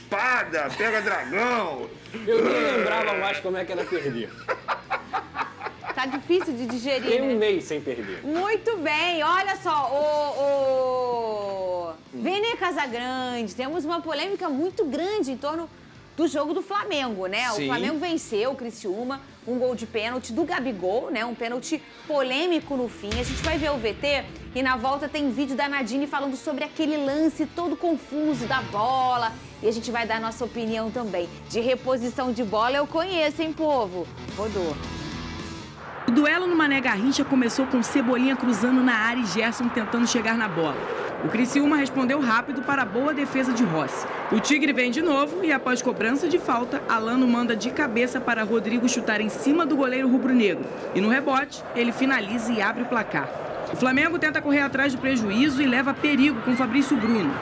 espada, pega dragão. Eu nem lembrava mais como é que era perder. Tá difícil de digerir, Tem um né? mês sem perder. Muito bem, olha só, Vene Casagrande, temos uma polêmica muito grande em torno do jogo do Flamengo, né? Sim. O Flamengo venceu o Criciúma, um gol de pênalti do Gabigol, né? Um pênalti polêmico no fim. A gente vai ver o VT e na volta tem vídeo da Nadine falando sobre aquele lance todo confuso da bola. E a gente vai dar a nossa opinião também. De reposição de bola eu conheço, hein, povo? Rodou. O duelo no Mané Garrincha começou com Cebolinha cruzando na área e Gerson tentando chegar na bola. O Criciúma respondeu rápido para a boa defesa de Rossi. O Tigre vem de novo e, após cobrança de falta, Alano manda de cabeça para Rodrigo chutar em cima do goleiro rubro-negro. E no rebote, ele finaliza e abre o placar. O Flamengo tenta correr atrás do prejuízo e leva perigo com Fabrício Bruno.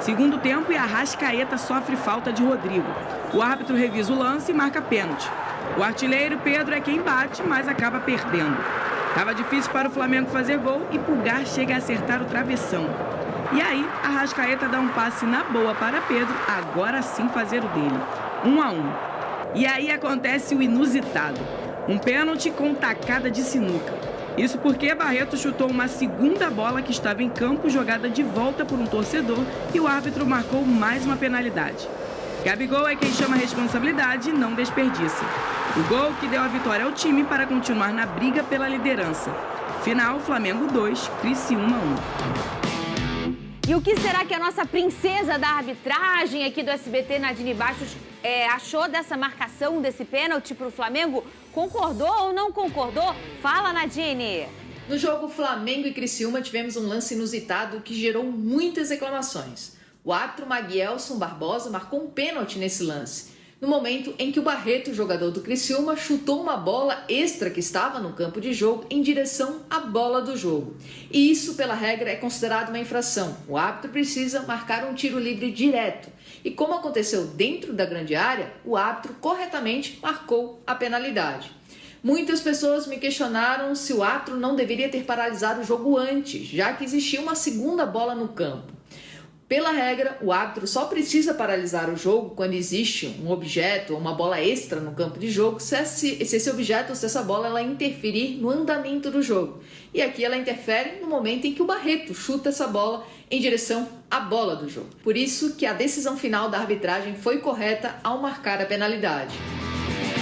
Segundo tempo e Arrascaeta sofre falta de Rodrigo. O árbitro revisa o lance e marca pênalti. O artilheiro Pedro é quem bate, mas acaba perdendo. Estava difícil para o Flamengo fazer gol e Pulgar chega a acertar o travessão. E aí, Arrascaeta dá um passe na boa para Pedro, agora sim fazer o dele. 1-1. E aí acontece o inusitado. Um pênalti com tacada de sinuca. Isso porque Barreto chutou uma segunda bola que estava em campo, jogada de volta por um torcedor, e o árbitro marcou mais uma penalidade. Gabigol é quem chama a responsabilidade e não desperdiça. O gol que deu a vitória ao time para continuar na briga pela liderança. Final, Flamengo 2, Criciúma 1. E o que será que a nossa princesa da arbitragem aqui do SBT, Nadine Bastos, achou dessa marcação, desse pênalti para o Flamengo? Concordou ou não concordou? Fala, Nadine! No jogo Flamengo e Criciúma tivemos um lance inusitado que gerou muitas reclamações. O árbitro Maguielson Barbosa marcou um pênalti nesse lance, no momento em que o Barreto, jogador do Criciúma, chutou uma bola extra que estava no campo de jogo em direção à bola do jogo. E isso, pela regra, é considerado uma infração. O árbitro precisa marcar um tiro livre direto. E como aconteceu dentro da grande área, o árbitro corretamente marcou a penalidade. Muitas pessoas me questionaram se o árbitro não deveria ter paralisado o jogo antes, já que existia uma segunda bola no campo. Pela regra, o árbitro só precisa paralisar o jogo quando existe um objeto ou uma bola extra no campo de jogo, se esse objeto ou se essa bola ela interferir no andamento do jogo. E aqui ela interfere no momento em que o Barreto chuta essa bola em direção à bola do jogo. Por isso que a decisão final da arbitragem foi correta ao marcar a penalidade.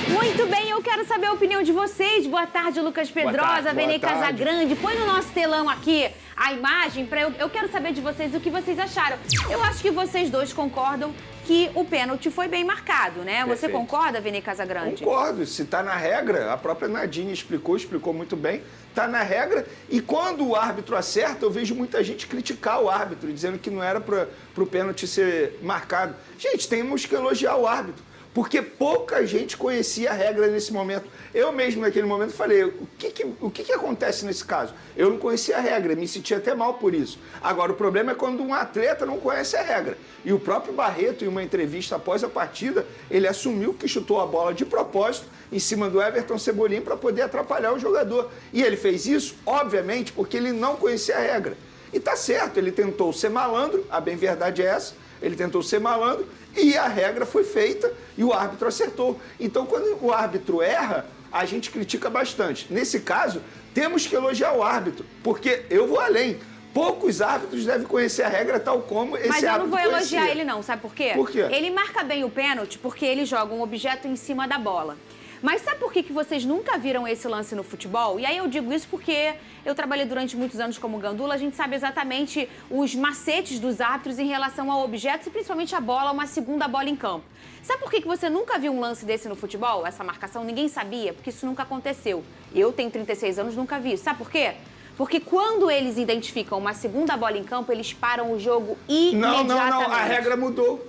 Muito bem, eu quero saber a opinião de vocês. Boa tarde, Lucas Pedrosa, Vene Casagrande. Põe no nosso telão aqui a imagem, eu quero saber de vocês o que vocês acharam. Eu acho que vocês dois concordam que o pênalti foi bem marcado, né? Perfeito. Você concorda, Vene Casagrande? Concordo, se está na regra, a própria Nadine explicou muito bem, está na regra, e quando o árbitro acerta, eu vejo muita gente criticar o árbitro, dizendo que não era para o pênalti ser marcado. Gente, temos que elogiar o árbitro, porque pouca gente conhecia a regra nesse momento. Eu mesmo, naquele momento, falei, o que acontece nesse caso? Eu não conhecia a regra, me sentia até mal por isso. Agora, o problema é quando um atleta não conhece a regra. E o próprio Barreto, em uma entrevista após a partida, ele assumiu que chutou a bola de propósito em cima do Everton Cebolinha para poder atrapalhar o jogador. E ele fez isso, obviamente, porque ele não conhecia a regra. E tá certo, ele tentou ser malandro, a bem verdade é essa, ele tentou ser malandro e a regra foi feita e o árbitro acertou. Então, quando o árbitro erra, a gente critica bastante. Nesse caso, temos que elogiar o árbitro, porque eu vou além. Poucos árbitros devem conhecer a regra tal como esse árbitro Mas eu não vou elogiar conhecia. ele não, sabe por quê? Por quê? Ele marca bem o pênalti porque ele joga um objeto em cima da bola. Mas sabe por que vocês nunca viram esse lance no futebol? E aí eu digo isso porque eu trabalhei durante muitos anos como gandula, a gente sabe exatamente os macetes dos árbitros em relação a objetos e principalmente a bola, uma segunda bola em campo. Sabe por que você nunca viu um lance desse no futebol? Essa marcação, ninguém sabia, porque isso nunca aconteceu. Eu tenho 36 anos, nunca vi isso. Sabe por quê? Porque quando eles identificam uma segunda bola em campo, eles param o jogo imediatamente. Não, a regra mudou.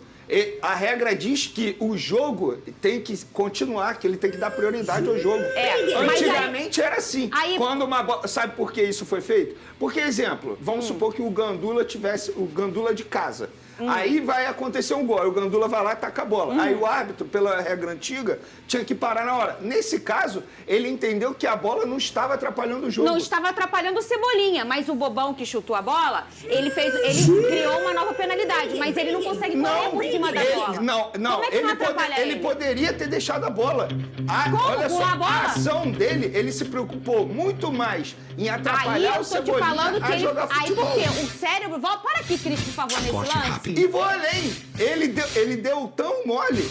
A regra diz que o jogo tem que continuar, que ele tem que dar prioridade ao jogo. Antigamente era assim. Quando uma bola... Sabe por que isso foi feito? Porque, exemplo, vamos supor que o Gandula tivesse o Gandula de casa. Aí vai acontecer um gol, aí o Gandula vai lá e taca a bola. Aí o árbitro, pela regra antiga, tinha que parar na hora. Nesse caso, ele entendeu que a bola não estava atrapalhando o jogo. Não estava atrapalhando o Cebolinha, mas o bobão que chutou a bola, ele criou uma nova penalidade, mas ele não consegue correr por cima da bola. Não, Como é que não atrapalha ele poderia ter deixado a bola. Como? Olha só, A bola? a ação dele, ele se preocupou muito mais em Aí atrapalhar eu o tô te Cebolinha falando que a ele... jogar Aí futebol. por quê? O cérebro... Para aqui, Cris, por favor, nesse lance. E vou além. Ele deu tão mole,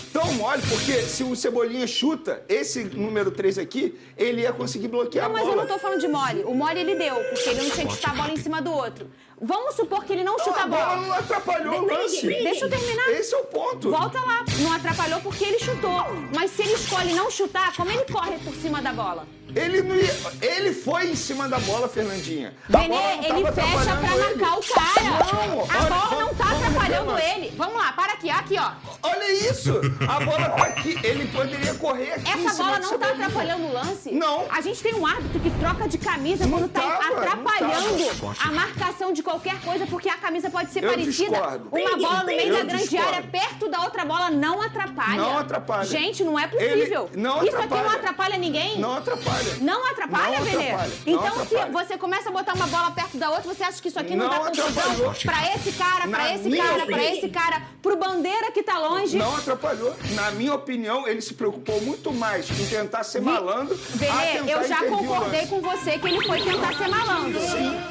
porque se o Cebolinha chuta esse número 3 aqui, ele ia conseguir bloquear Não, a mas bola. eu não tô falando de mole. O mole ele deu, porque ele não tinha que chutar a bola em cima do outro. Vamos supor que ele não chuta a bola. A bola não atrapalhou o lance. Deixa eu terminar. Esse é o ponto. Volta lá. Não atrapalhou porque ele chutou. Mas se ele escolhe não chutar, como ele corre por cima da bola? Ele não ia... Ele foi em cima da bola, Fernandinha. Benê, ele fecha pra marcar o cara. Não, A bola não tá vamos atrapalhando rever, ele. Vamos lá, para aqui. Aqui, ó. Olha isso! A bola tá aqui. Ele poderia correr aqui em Essa cima bola do não tá Cebolinha. atrapalhando o lance? Não. A gente tem um árbitro que troca de camisa Não quando tá tava, atrapalhando não a marcação de qualquer coisa, porque a camisa pode ser Eu parecida. discordo. Uma bola no meio Eu da grande discordo. área, perto da outra bola, não atrapalha. Não atrapalha. Gente, não é possível. Ele não Isso aqui não atrapalha. atrapalha ninguém? Não atrapalha. Não atrapalha, Não Benê? atrapalha, não Então, atrapalha. se você começa a botar uma bola perto da outra, você acha que isso aqui não, Não dá confusão atrapalhou. pra esse cara, Na pra esse minha cara, pra opinião. esse cara, pro Bandeira que tá longe? Não atrapalhou. Na minha opinião, ele se preocupou muito mais em tentar ser malandro. a Benê, tentar eu já intervir o concordei lance. com você que ele foi tentar ser malandro.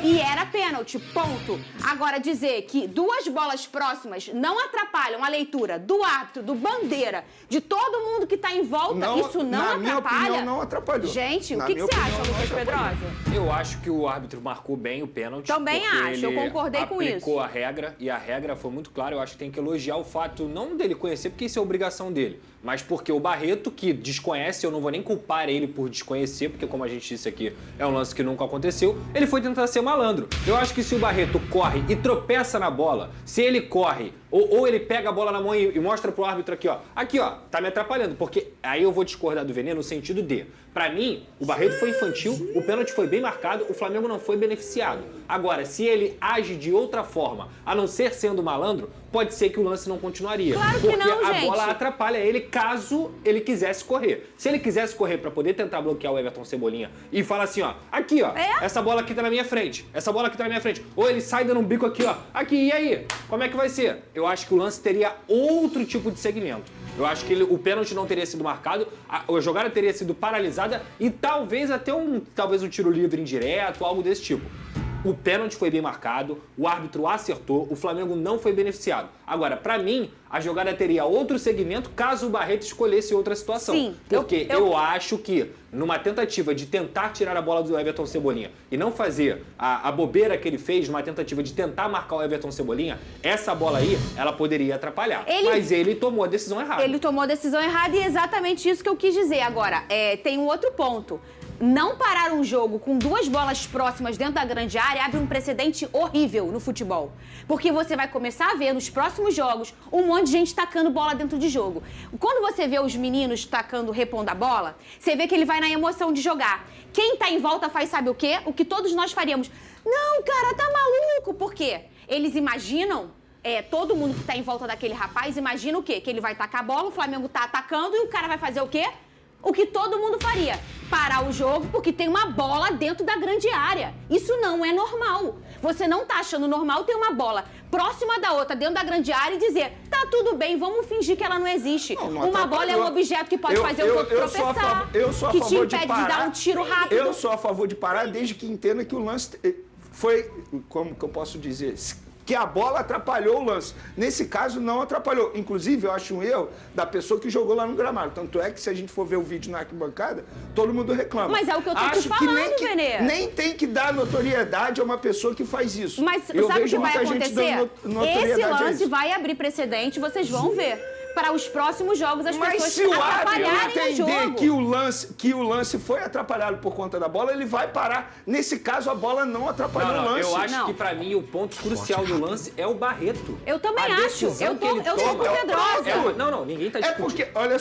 E era pênalti, ponto. Agora, dizer que duas bolas próximas não atrapalham a leitura do árbitro, do Bandeira, de todo mundo que tá em volta, isso não na atrapalha? minha opinião, não atrapalhou. Gente, Na o que minha você opinião, acha, não Lucas atrapalhou. Pedrosa? Eu acho que o árbitro marcou bem o pênalti. Também porque acho, eu ele concordei com isso. aplicou a regra, e a regra foi muito clara. Eu acho que tem que elogiar o fato, não dele conhecer, porque isso é obrigação dele, mas porque o Barreto, que desconhece, eu não vou nem culpar ele por desconhecer, porque como a gente disse aqui, é um lance que nunca aconteceu, ele foi tentar ser malandro. Eu acho que se o Barreto corre e tropeça na bola, se ele corre, ou ele pega a bola na mão e mostra pro árbitro aqui, ó, tá me atrapalhando, porque aí eu vou discordar do Veneno no sentido de, pra mim, o Barreto foi infantil, o pênalti foi bem marcado, o Flamengo não foi beneficiado. Agora, se ele age de outra forma, a não ser sendo malandro, pode ser que o lance não continuaria. Claro que porque não, a gente. bola atrapalha ele caso ele quisesse correr. Se ele quisesse correr pra poder tentar bloquear o Everton Cebolinha e falar assim, ó, aqui, ó, essa bola aqui tá na minha frente, essa bola aqui tá na minha frente. Ou ele sai dando um bico aqui, ó, aqui, e aí? Como é que vai ser? Eu acho que o lance teria outro tipo de segmento. Eu acho que o pênalti não teria sido marcado, a jogada teria sido paralisada e talvez até um tiro livre indireto, algo desse tipo. O pênalti foi bem marcado, o árbitro acertou, o Flamengo não foi beneficiado. Agora, pra mim, a jogada teria outro segmento caso o Barreto escolhesse outra situação. Sim, Porque eu acho que, numa tentativa de tentar tirar a bola do Everton Cebolinha e não fazer a bobeira que ele fez, numa tentativa de tentar marcar o Everton Cebolinha, essa bola aí, ela poderia atrapalhar. Mas ele tomou a decisão errada. Ele tomou a decisão errada e é exatamente isso que eu quis dizer. Agora, tem um outro ponto. Não parar um jogo com duas bolas próximas dentro da grande área abre um precedente horrível no futebol. Porque você vai começar a ver nos próximos jogos um monte de gente tacando bola dentro de jogo. Quando você vê os meninos tacando, repondo a bola, você vê que ele vai na emoção de jogar. Quem tá em volta faz sabe o quê? O que todos nós faríamos. Não, cara, tá maluco. Por quê? Eles imaginam... todo mundo que tá em volta daquele rapaz imagina o quê? Que ele vai tacar a bola, o Flamengo tá atacando e o cara vai fazer o quê? O que todo mundo faria, parar o jogo porque tem uma bola dentro da grande área. Isso não é normal. Você não tá achando normal ter uma bola próxima da outra dentro da grande área e dizer, tá tudo bem, vamos fingir que ela não existe. Não Uma bola é um objeto que pode fazer o outro tropeçar, eu sou a que te favor de impede parar. de dar um tiro rápido. Eu sou a favor de parar desde que entenda que o lance foi, como que eu posso dizer, que a bola atrapalhou o lance. Nesse caso, não atrapalhou. Inclusive, eu acho um erro da pessoa que jogou lá no gramado. Tanto é que, se a gente for ver o vídeo na arquibancada, todo mundo reclama. Mas é o que eu tô te falando, Benê. Nem tem que dar notoriedade a uma pessoa que faz isso. Mas eu sabe o que vejo vai muita gente acontecer? dando notoriedade Esse a lance isso. vai abrir precedente, vocês vão ver. Para os próximos jogos, as Mas pessoas se o árbitro atrapalharem o entender jogo. que o lance foi atrapalhado por conta da bola, ele vai parar. Nesse caso, a bola não atrapalhou o lance. Eu acho que, pra mim, o ponto crucial do lance é o Barreto. Eu também A acho. decisão Eu que tô ele com toma- o Pedrosa. Não, ninguém tá É discutindo. porque, olha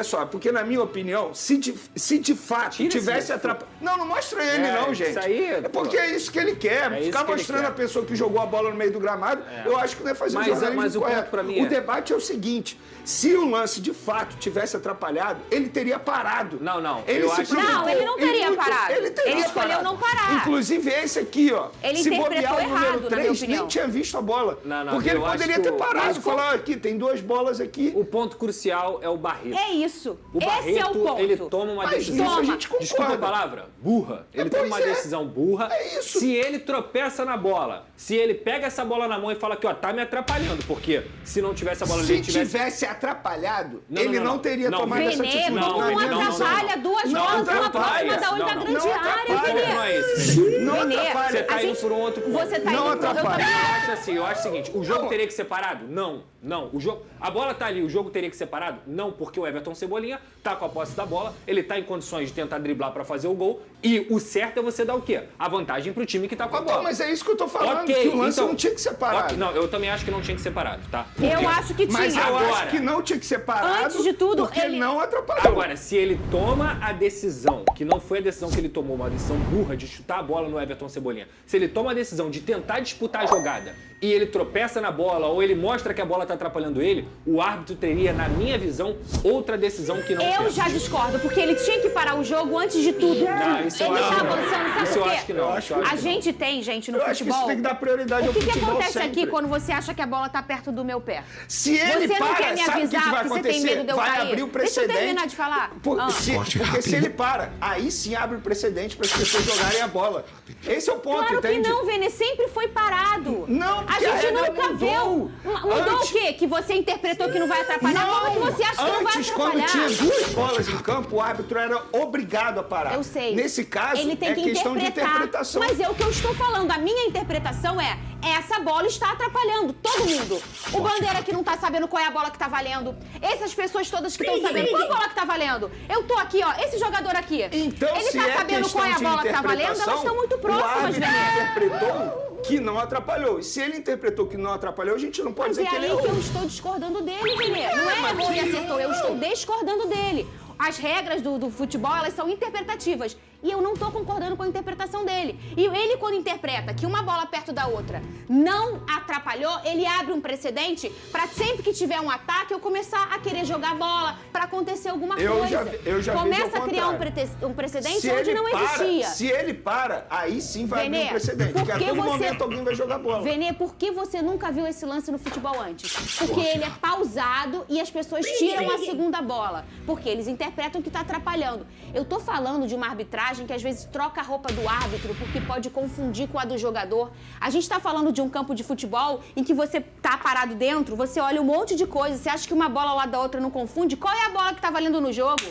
só, porque na minha opinião, se de fato Tira tivesse esse- atrapalhado... Não mostra ele não, isso gente. aí, é porque é isso que ele quer. É isso Ficar que ele mostrando quer. a pessoa que jogou a bola no meio do gramado, eu acho que não é fazer Mas- o jornalismo mas o ponto correto. pra mim O é- debate é o seguinte, se o lance de fato tivesse atrapalhado, ele teria parado. Não, Ele eu se acho que- preocupou Não, ele não teria muito. parado. Ele teria Ele escolheu parado. não parar. Inclusive esse aqui, ó. Ele se interpretou bobear o errado, número na 3, minha opinião. nem tinha visto a bola. Não, Porque ele eu acho poderia que ter o- parado mas e falar, aqui, tem duas bolas aqui, aqui. O ponto crucial é o Barreto. É isso. O Barreto, Esse é o ponto. ele toma uma Mas decisão... isso a gente concorda. Desculpa a palavra, burra. Ele toma uma decisão burra. É isso. Se ele tropeça na bola, se ele pega essa bola na mão e fala que, ó, tá me atrapalhando, porque se não tivesse a bola ali, Se tivesse atrapalhado, Não, ele não. não teria Não, tomado essa Venê, atitude. como na não minha visão. atrapalha duas Não bolas, uma atrapalha. próxima da outra Não, grande área, atrapalha. Venê. Não é isso. Não Venê, atrapalha. Você tá a indo gente- por um outro ponto. Você tá Não indo por... atrapalha. Eu acho assim, eu acho o seguinte, o jogo teria que ser parado? Não. O jogo, a bola tá ali, o jogo teria que ser parado? Não, porque o Everton Cebolinha tá com a posse da bola, ele tá em condições de tentar driblar pra fazer o gol, e o certo é você dar o quê? A vantagem pro time que tá com a bola. Então, mas é isso que eu tô falando, Ok, que o lance então- não tinha que ser parado. Ok, não, eu também acho que não tinha que ser parado, tá? Por Eu quê? acho que tinha. Mas eu Agora- acho que não tinha que ser parado. Antes de tudo, porque ele- não atrapalhou. Agora, se ele toma a decisão, que não foi a decisão que ele tomou, uma decisão burra de chutar a bola no Everton Cebolinha, se ele toma a decisão de tentar disputar a jogada e ele tropeça na bola ou ele mostra que a bola tá atrapalhando ele, o árbitro teria, na minha visão, outra decisão que não Eu fez. já discordo, porque ele tinha que parar o jogo antes de tudo. Não, isso eu Ele acho tá que não. avançando, sabe Isso por eu quê? acho que não. A gente tem, gente, no Eu acho que futebol... isso tem que dar prioridade O ao que futebol acontece sempre. aqui quando você acha que a bola tá perto do meu pé? Se ele Você não para, quer me sabe o que avisar vai porque você acontecer? tem medo de eu vai cair? abrir o Deixa eu precedente. terminar de falar. Porque se ele para, aí sim abre o precedente para as pessoas jogarem a bola. Esse é o ponto, Claro entende? que não, Vene, sempre foi parado. Não, a porque a gente regra nunca mudou. viu. Mudou Antes- o quê? Que você interpretou que não vai atrapalhar? Como que você acha que não vai Antes, atrapalhar? quando tinha duas bolas em campo, o árbitro era obrigado a parar. Eu sei. Nesse caso, Ele tem é que questão de interpretar. interpretação. Mas é o que eu estou falando. A minha interpretação é: essa bola está atrapalhando todo mundo. O Bandeira que não tá sabendo qual é a bola que tá valendo. Essas pessoas todas que estão sabendo qual é a bola que tá valendo. Eu tô aqui, ó. Esse jogador aqui. Então, ele se tá é sabendo questão qual é a de bola que tá valendo, elas interpretação, estão muito o próximas, árbitro Vene. interpretou que não atrapalhou. E se ele interpretou que não atrapalhou, a gente não pode Mas dizer é que ele aí que eu errou. estou discordando dele, Vene. Não é errou e acertou, eu estou discordando dele. As regras do futebol, elas são interpretativas. E eu não tô concordando com a interpretação dele. E ele, quando interpreta que uma bola perto da outra não atrapalhou, ele abre um precedente pra sempre que tiver um ataque, eu começar a querer jogar bola pra acontecer alguma Eu coisa. já vejo ao Começa a criar um precedente onde não existia. Se ele para, aí sim vai abrir Venê, um precedente. por Porque a que todo você- momento alguém vai jogar bola. Venê, por que você nunca viu esse lance no futebol antes? Porque ele é pausado e as pessoas tiram a segunda bola. Porque eles interpretam que tá atrapalhando. Eu tô falando de uma arbitragem que às vezes troca a roupa do árbitro porque pode confundir com a do jogador. A gente tá falando de um campo de futebol em que você tá parado dentro, você olha um monte de coisa, você acha que uma bola ao lado da outra não confunde? Qual é a bola que tá valendo no jogo?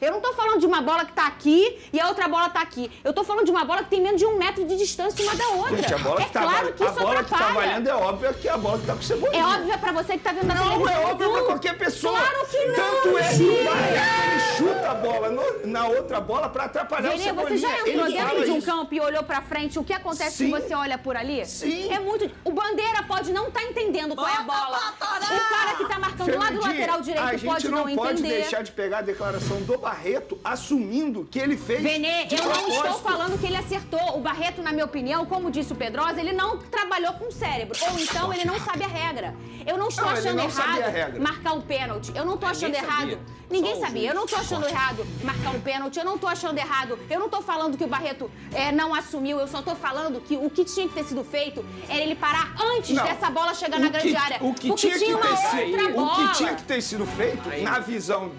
Eu não tô falando de uma bola que tá aqui e a outra bola tá aqui. Eu tô falando de uma bola que tem menos de 1 metro de distância uma da outra. Gente, a bola, é que tá, claro que a isso bola que tá atrapalha. valendo é óbvio que é a bola que tá com Cebolinha. É óbvio pra você que tá vendo na televisão. Não, é óbvio pra qualquer pessoa. Claro que não, Tanto é que Gil. o Barreto, ele chuta a bola na outra bola pra atrapalhar o Venê, Cebolinha. você já entrou Ele dentro fala de um isso. campo e olhou pra frente, o que acontece Sim. se você olha por ali? Sim. É muito... O Bandeira pode não estar entendendo qual é a bola. O cara que tá marcando lá do Fernandinho, lateral a direito gente pode não não pode entender. deixar de pegar a declaração do Barreto assumindo que ele fez Venê, de eu não estou propósito. falando que ele acertou. O Barreto, na minha opinião, como disse o Pedrosa, ele não trabalhou com o cérebro. Ou então ele não sabe a regra. Eu não estou Não, ele achando não sabia a errado regra. marcar um pênalti. Eu não estou achando Ninguém errado. sabia. Ninguém Só o sabia. juiz. Eu não estou achando errado marcar um pênalti. Eu não estou achando errado. Eu não estou falando que o Barreto não assumiu. Eu só estou falando que o que tinha que ter sido feito era ele parar antes Não. dessa bola chegar na grande área. O que Porque tinha uma que ter outra sido, bola. o que tinha que ter sido feito na visão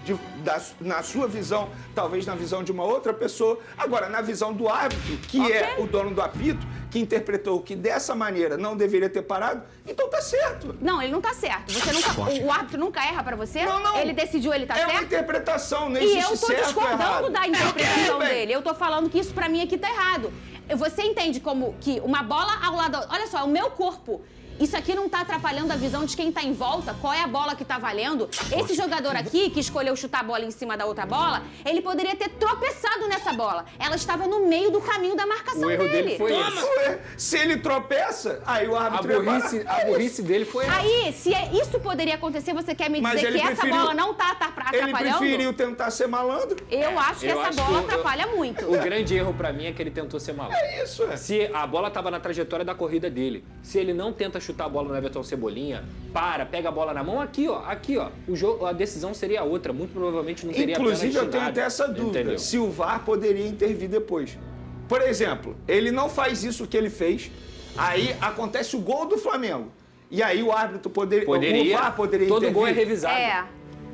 na sua visão, talvez na visão de uma outra pessoa, agora na visão do árbitro, que é o dono do apito, que interpretou que dessa maneira não deveria ter parado, então tá certo. Não, ele não tá certo. Você nunca, o árbitro nunca erra pra você? Não. Ele decidiu, ele tá É uma certo? interpretação, não E existe eu tô certo ou discordando errado. da interpretação Tudo bem. dele. Eu tô falando que isso pra mim aqui tá errado. Você entende como que uma bola ao lado... Olha só, é o meu corpo. Isso aqui não tá atrapalhando a visão de quem tá em volta, qual é a bola que tá valendo. Esse jogador aqui, que escolheu chutar a bola em cima da outra bola, ele poderia ter tropeçado nessa bola. Ela estava no meio do caminho da marcação O erro dele foi esse. Ué, se ele tropeça, aí o A árbitro ia parar. burrice dele foi essa. Aí, se isso poderia acontecer, você quer me Mas dizer ele que essa preferiu- bola não tá Ele atrapalhando? preferiu tentar ser malandro. Eu acho que Eu essa acho bola que atrapalha muito. O grande erro pra mim é que ele tentou ser maluco. É isso, é. Se a bola tava na trajetória da corrida dele, se ele não tenta chutar a bola no Everton Cebolinha, pega a bola na mão, aqui ó, o jogo, a decisão seria outra, muito provavelmente não teria Inclusive, eu pênalti tenho nada, até essa dúvida, entendeu? se o VAR poderia intervir depois. Por exemplo, ele não faz isso que ele fez, aí acontece o gol do Flamengo. E aí o árbitro poderia o VAR poderia todo intervir. gol é revisado.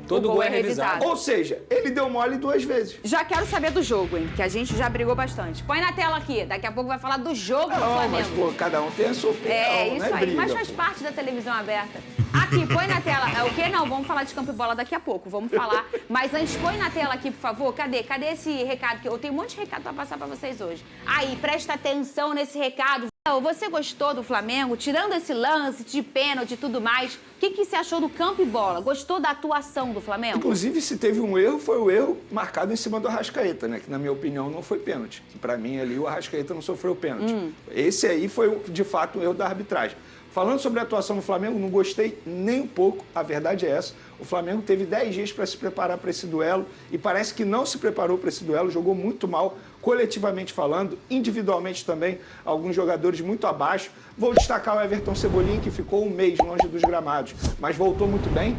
Todo gol é revisado. Ou seja, ele deu mole 2 vezes. Já quero saber do jogo, hein? Que a gente já brigou bastante. Põe na tela aqui. Daqui a pouco vai falar do jogo do Flamengo. Mas, pô, cada um tem a sua opinião, É, isso né, aí. briga, Mas faz parte da televisão aberta. Aqui, põe na tela. É o quê? Não, vamos falar de campo e bola daqui a pouco. Vamos falar. Mas antes, põe na tela aqui, por favor. Cadê esse recado? Que eu tenho um monte de recado pra passar pra vocês hoje. Aí, presta atenção nesse recado. Você gostou do Flamengo? Tirando esse lance de pênalti e tudo mais, o que você achou do campo e bola? Gostou da atuação do Flamengo? Inclusive, se teve um erro, foi o erro marcado em cima do Arrascaeta, né? Que, na minha opinião, não foi pênalti. Para mim, ali, o Arrascaeta não sofreu pênalti. Esse aí foi, de fato, um erro da arbitragem. Falando sobre a atuação do Flamengo, não gostei nem um pouco, a verdade é essa. O Flamengo teve 10 dias para se preparar para esse duelo e parece que não se preparou para esse duelo, jogou muito mal, coletivamente falando, individualmente também, alguns jogadores muito abaixo. Vou destacar o Everton Cebolinha, que ficou um mês longe dos gramados, mas voltou muito bem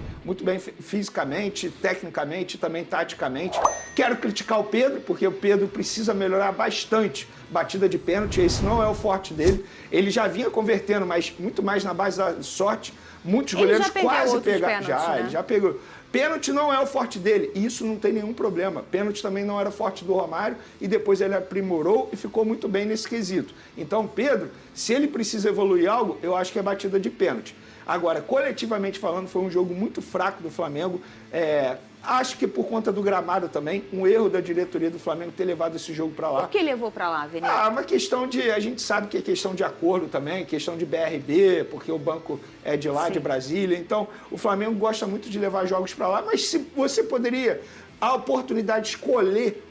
fisicamente, tecnicamente e também taticamente. Quero criticar o Pedro, porque o Pedro precisa melhorar bastante batida de pênalti, esse não é o forte dele. Ele já vinha convertendo, mas muito mais na base da sorte. Muitos goleiros quase pegaram. Ele já pegou. Pênalti não é o forte dele, e isso não tem nenhum problema. Pênalti também não era forte do Romário, e depois ele aprimorou e ficou muito bem nesse quesito. Então, Pedro, se ele precisa evoluir algo, eu acho que é batida de pênalti. Agora, coletivamente falando, foi um jogo muito fraco do Flamengo. Acho que por conta do gramado também, um erro da diretoria do Flamengo ter levado esse jogo para lá. Por que levou para lá, Vinícius? Uma questão de... A gente sabe que é questão de acordo também, questão de BRB, porque o banco é de lá, de Brasília. Então, o Flamengo gosta muito de levar jogos para lá, mas se você poderia, a oportunidade de escolher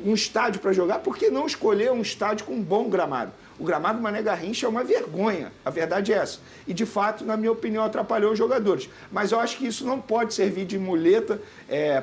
um estádio para jogar, por que não escolher um estádio com um bom gramado? O gramado Mané Garrincha é uma vergonha, a verdade é essa. E, de fato, na minha opinião, atrapalhou os jogadores. Mas eu acho que isso não pode servir de muleta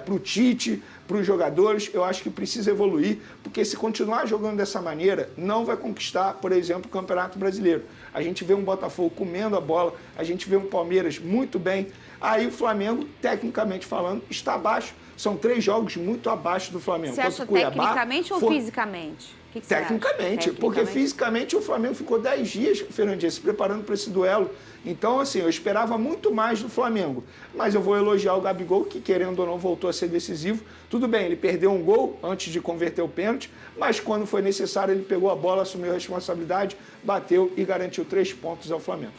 para o Tite, para os jogadores. Eu acho que precisa evoluir, porque se continuar jogando dessa maneira, não vai conquistar, por exemplo, o Campeonato Brasileiro. A gente vê um Botafogo comendo a bola, a gente vê um Palmeiras muito bem. Aí o Flamengo, tecnicamente falando, está abaixo. São 3 jogos muito abaixo do Flamengo. Você acha tecnicamente ou fisicamente? Que tecnicamente, porque fisicamente o Flamengo ficou 10 dias, Fernandinha, se preparando para esse duelo. Então, assim, eu esperava muito mais do Flamengo. Mas eu vou elogiar o Gabigol, que querendo ou não voltou a ser decisivo. Tudo bem, ele perdeu um gol antes de converter o pênalti, mas quando foi necessário ele pegou a bola, assumiu a responsabilidade, bateu e garantiu 3 pontos ao Flamengo.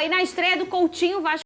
E na estreia do Coutinho, Vasco